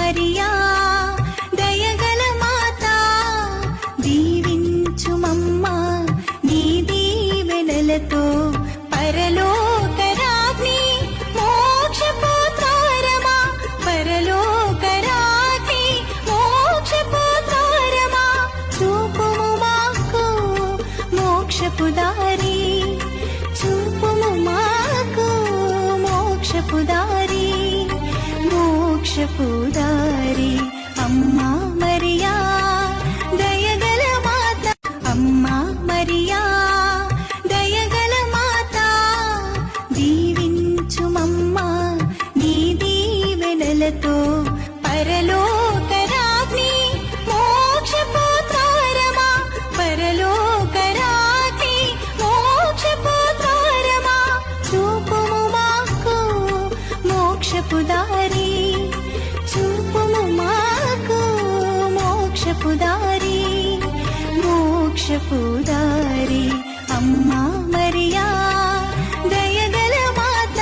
మరియా దయగల మాత దీవించుమమ్మా నీ దీవెనలతో పరలోకరాజ్ఞి మోక్షపు ద్వారమా పరలోకరాజ్ఞి మోక్షపు ద్వారమా చూపుము మాకు మోక్షపు దారి చూపుము మాకు మోక్షపు దారి మోక్షపు దారి అమ్మా మరియా దయగల మాత అమ్మా మరియా దయగల మాత దీవించుమమ్మా నీ దీవెనలతో పరలోకరాజ్ఞి మోక్షపు ద్వారమా పరలోకరాజ్ఞి మోక్షపు ద్వారమా చూపుము మాకు మోక్షపు దారి చూపుము మాకు మోక్షపు దారి మోక్షపు దారి అమ్మా